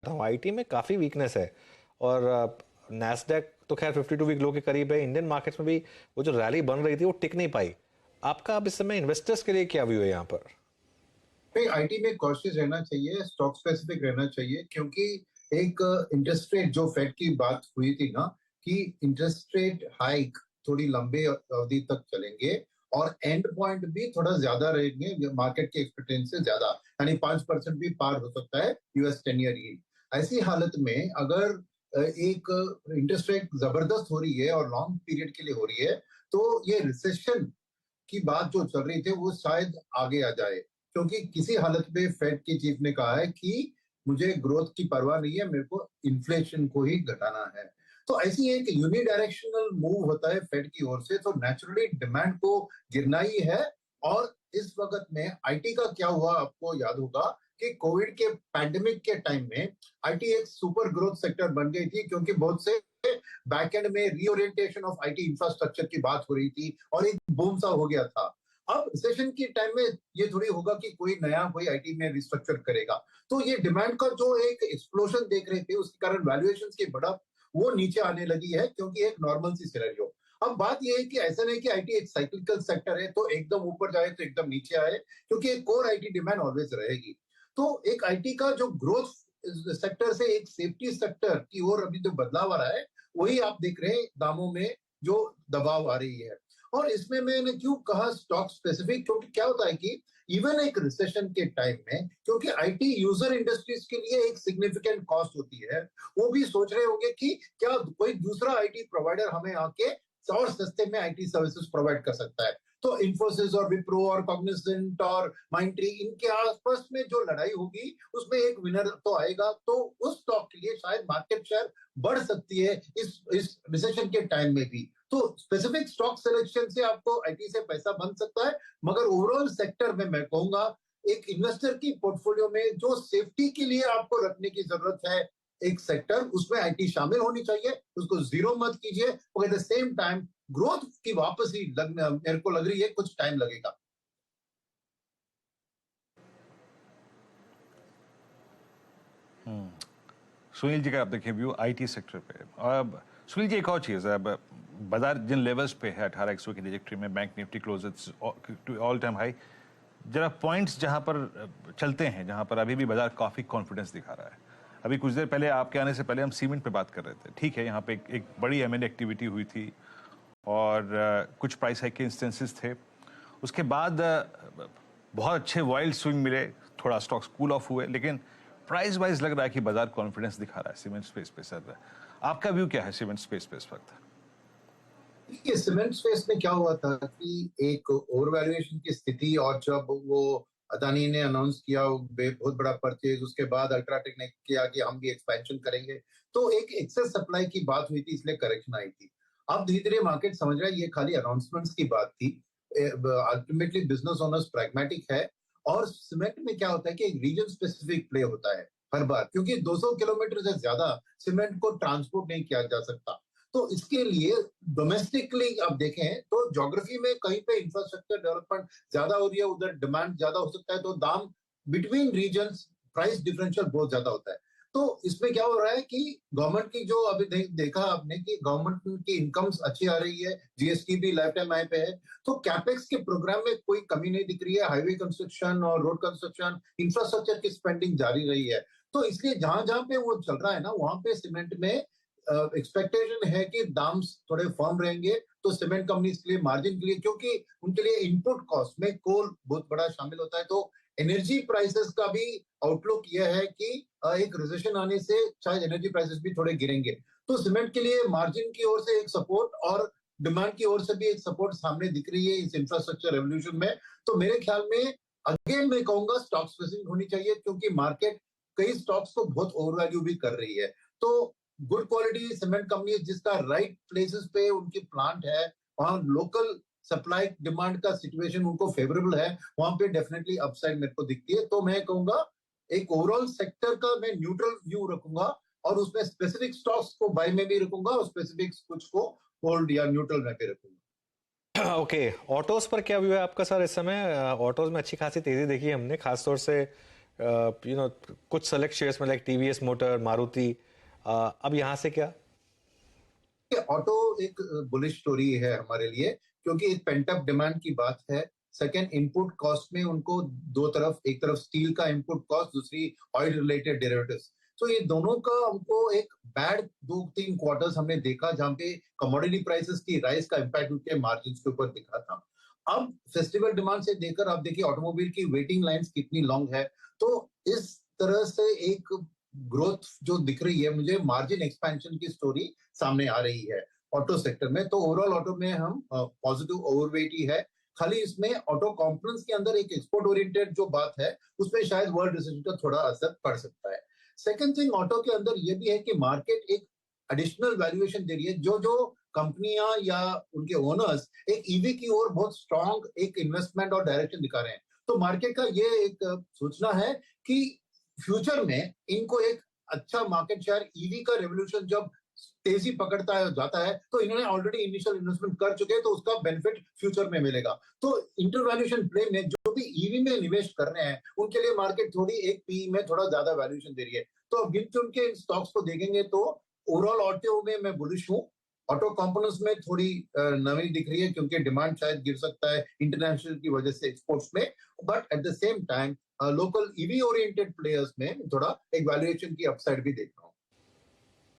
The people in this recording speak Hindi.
सकता हूँ। आईटी में काफ़ी वीकनेस है और नैस्डैक तो खैर 52 वीक लो के करीब है। इंडियन मार्केट्स में भी वो जो रैली बन रही थी वो टिक नहीं पाई। आपका अब इस समय इन्वेस्टर्स के लिए क्या व्यू है यहाँ पर? नहीं, आईटी में कॉशियस रहना चाहिए, स्टॉक स्पेसिफिक रहना चाहिए, क्योंकि एक इंटरेस्ट रेट जो फेड की बात हुई थी ना, कि इंटरेस्ट रेट हाइक थोड़ी लंबे अवधि तक चलेंगे और एंड पॉइंट भी थोड़ा ज्यादा रहेंगे मार्केट के एक्सपेक्टेशन से ज्यादा, यानी 5% भी पार हो सकता है यूएस 10 ईयर यील्ड। ऐसी हालत में अगर एक इंटरेस्ट रेट जबरदस्त हो रही है और लॉन्ग पीरियड के लिए हो रही है, तो ये रिसेशन की बात जो चल रही थी वो शायद आगे आ जाए, क्योंकि किसी हालत में फेड की चीफ ने कहा है कि मुझे ग्रोथ की परवाह नहीं है, मेरे को इन्फ्लेशन को ही घटाना है। तो ऐसी एक यूनिडायरेक्शनल मूव होता है फेड की ओर से, तो नेचुरली डिमांड को गिरना ही है। और इस वक्त में आईटी का क्या हुआ, आपको याद होगा कि कोविड के पैंडेमिक के टाइम में आईटी एक सुपर ग्रोथ सेक्टर बन गई थी, क्योंकि बहुत से बैकएंड में रीओरिएंटेशन ऑफ आईटी इंफ्रास्ट्रक्चर की बात हो रही थी और एक बूम सा हो गया था। अब सेशन के टाइम में ये थोड़ी होगा कि कोई आईटी में रिस्ट्रक्चर करेगा। तो ये डिमांड का जो एक एक्सप्लोजन देख रहे थे, उसके कारण वैल्यूएशंस की बढ़त वो नीचे आने लगी है, क्योंकि एक नॉर्मल सी सिनेरियो। अब बात ये है कि ऐसा नहीं कि आईटी एक साइक्लिकल सेक्टर है तो एकदम ऊपर जाए तो एकदम नीचे आए, क्योंकि एक कोर आईटी डिमांड ऑलवेज रहेगी। तो एक आईटी का जो ग्रोथ सेक्टर से एक सेफ्टी सेक्टर की ओर अभी जो बदलाव आ रहा है, वही आप देख रहे हैं दामों में जो दबाव आ रही है। और इसमें मैंने क्यों कहा स्टॉक स्पेसिफिक, क्योंकि क्या होता है कि इवन एक रिसेशन के टाइम में, क्योंकि आईटी यूजर इंडस्ट्रीज के लिए एक सिग्निफिकेंट कॉस्ट होती है, वो भी सोच रहे होंगे कि क्या कोई दूसरा आईटी प्रोवाइडर हमें आके और सस्ते में आईटी सर्विसेज प्रोवाइड कर सकता है। तो इन्फोसिस और विप्रो और कॉग्निजेंट और माइंडट्री, इनके आसपास में जो लड़ाई होगी उसमें एक विनर तो आएगा। तो उस स्टॉक के लिए शायद मार्केट शेयर बढ़ सकती है इस रिसेशन के टाइम में भी। तो स्पेसिफिक स्टॉक सिलेक्शन से आपको आईटी से पैसा बन सकता है, मगर ओवरऑल सेक्टर में मैं कहूंगा एक इन्वेस्टर की पोर्टफोलियो में जो सेफ्टी के लिए आपको रखने की जरूरत है एक सेक्टर, उसमें आईटी शामिल होनी चाहिए। उसको जीरो मत कीजिए, और at the same time growth की वापसी मेरे को लग रही है कुछ टाइम लगेगा। सुनील जी का आप देखिए व्यू आईटी सेक्टर पे। अब सुनील जी एक और चीज है, अब बाजार जिन लेवल्स पे है 1800 की ट्रेजेक्टरी में, bank nifty close to all time high, जरा पॉइंट्स जहां पर चलते हैं, जहां पर अभी भी बाजार काफी कॉन्फिडेंस दिखा रहा है। अभी कुछ देर पहले आपके आने से पहले हम सीमेंट पे बात कर रहे थे, ठीक है, यहाँ पे एक बड़ी एमएनए एक्टिविटी हुई थी और कुछ प्राइस हाइक के इंस्टेंसेस थे। उसके बाद बहुत अच्छे वाइल्ड स्विंग मिले, थोड़ा स्टॉक्स कूल ऑफ हुए, लेकिन प्राइस वाइज लग रहा है कि बाजार कॉन्फिडेंस दिखा रहा है सीमेंट स्पेस पे। सर आपका व्यू क्या है सीमेंट स्पेस पे इस वक्त? देखिए, सीमेंट स्पेस में क्या हुआ था कि एक ओवर वैल्यूएशन की स्थिति, और जब वो अदानी ने अनाउंस किया बहुत बड़ा परचेज, उसके बाद अल्ट्राटेक ने किया कि हम भी एक्सपेंशन करेंगे, तो एक एक्सेस सप्लाई की बात हुई थी, इसलिए करेक्शन आई थी। अब धीरे धीरे मार्केट समझ रहा है ये खाली अनाउंसमेंट्स की बात थी। अल्टीमेटली बिजनेस ओनर्स प्रैग्मेटिक है। और सीमेंट में क्या होता है कि एक रीजन स्पेसिफिक प्ले होता है हर बार, क्योंकि 200 किलोमीटर से ज्यादा सीमेंट को ट्रांसपोर्ट नहीं किया जा सकता। तो इसके लिए डोमेस्टिकली आप देखें तो ज्योग्राफी में कहीं पे इंफ्रास्ट्रक्चर डेवलपमेंट ज्यादा हो रही है, उधर डिमांड ज्यादा हो सकता है, तो दाम बिटवीन रीजन्स प्राइस डिफरेंशियल बहुत ज्यादा होता है। तो इसमें क्या हो रहा है कि गवर्नमेंट की जो अभी देखा आपने कि गवर्नमेंट की इनकम्स अच्छी आ रही है, जीएसटी भी लाइफ टाइम हाई पे है, तो कैपेक्स के प्रोग्राम में कोई कमी नहीं दिख रही है। हाईवे कंस्ट्रक्शन और रोड कंस्ट्रक्शन, इंफ्रास्ट्रक्चर की स्पेंडिंग जारी रही है। तो इसलिए जहां जहां पे वो चल रहा है ना, वहां पे सीमेंट में एक्सपेक्टेशन है कि दाम थोड़े फर्म रहेंगे। तो सीमेंट कंपनीज के लिए, मार्जिन के लिए, क्योंकि उनके लिए इनपुट कॉस्ट में कोल बहुत बड़ा शामिल होता है, तो एनर्जी प्राइसेस का भी आउटलुक यह है कि एक रिसेशन आने से शायद एनर्जी प्राइसेस भी थोड़े गिरेंगे। तो सीमेंट के लिए मार्जिन की ओर से एक सपोर्ट और डिमांड की ओर से भी एक सपोर्ट सामने दिख रही है इस इंफ्रास्ट्रक्चर रेवोल्यूशन में। तो मेरे ख्याल में अगेन मैं कहूंगा स्टॉक स्पेसिफिक होनी चाहिए, क्योंकि मार्केट कई स्टॉक्स को बहुत ओवर वैल्यू भी कर रही है। तो गुड क्वालिटी सीमेंट कंपनी जिसका राइट प्लेसेस पे उनकी प्लांट है, वहां लोकल सप्लाई डिमांड का सिचुएशन उनको फेवरेबल है, वहां पे डेफिनेटली अपसाइड मेरे को दिखती है। तो मैं कहूंगा एक ओवरऑल सेक्टर का मैं न्यूट्रल व्यू रखूंगा, और उसमें स्पेसिफिक स्टॉक्स को बाय में भी रखूंगा और स्पेसिफिक कुछ को होल्ड या न्यूट्रल में भी रखूंगा। ओके, ऑटोज पर क्या व्यू है आपका सर इस समय? ऑटोज में अच्छी खासी तेजी देखी हमने, खासतौर से कुछ सेलेक्ट शेयर्स में लाइक टीवीएस मोटर, मारुति, अब यहाँ से क्या? ऑटो एक बुलिश स्टोरी है हमारे लिए, क्योंकि एक पेंटअप डिमांड की बात है। सेकंड, इनपुट कॉस्ट में उनको दो तरफ, एक तरफ स्टील का इनपुट कॉस्ट, दूसरी ऑयल रिलेटेड डेरिवेटिव्स, तो ये दोनों का हमको एक बैड 2-3 क्वार्टर्स हमने देखा जहां पे कमोडिटी प्राइसेस की राइज का इम्पैक्ट उनके मार्जिन के ऊपर दिखा था। अब फेस्टिवल डिमांड से देकर आप देखिए ऑटोमोबाइल की वेटिंग लाइंस कितनी लॉन्ग है, तो इस तरह से एक ग्रोथ जो दिख रही है, मुझे मार्जिन एक्सपेंशन की स्टोरी सामने आ रही है ऑटो सेक्टर में। तो ओवरऑल ऑटो में हम पॉजिटिव ओवरवेट ही है। खाली इसमें ऑटो कंपोनेंट्स के अंदर एक एक्सपोर्ट ओरिएंटेड जो बात है, उसमें शायद वर्ल्ड रिसेशन का थोड़ा असर पड़ सकता है। सेकंड थिंग, ऑटो के अंदर ये भी है कि मार्केट एक एडिशनल वैल्यूएशन दे रही है। जो जो कंपनियां या उनके ओनर्स एक ईवी की ओर बहुत स्ट्रांग एक इन्वेस्टमेंट और डायरेक्शन दिखा रहे हैं, तो मार्केट का ये एक सोचना है कि फ्यूचर में इनको एक अच्छा मार्केट शेयर, ईवी का रेवोल्यूशन जब तेजी पकड़ता है जाता है, तो इन्होंने ऑलरेडी इनिशियल इन्वेस्टमेंट कर चुके हैं, तो उसका बेनिफिट फ्यूचर में मिलेगा। तो इंटरवैल्यूएशन प्ले में जो भी ईवी में इन्वेस्ट कर रहे हैं, उनके लिए मार्केट थोड़ी एक पी में थोड़ा ज्यादा वैल्यूएशन दे रही है। तो अब गिन चुन के स्टॉक्स को देखेंगे तो ओवरऑल ऑटो में मैं बुलिश हूँ। ऑटो कंपोनेंट्स में थोड़ी नमी दिख रही है, क्योंकि डिमांड शायद गिर सकता है इंटरनेशनल की वजह से एक्सपोर्ट्स में, but at the same time local EV oriented players में थोड़ा एक वैल्यूएशन की अपसाइड भी देख रहा हूँ।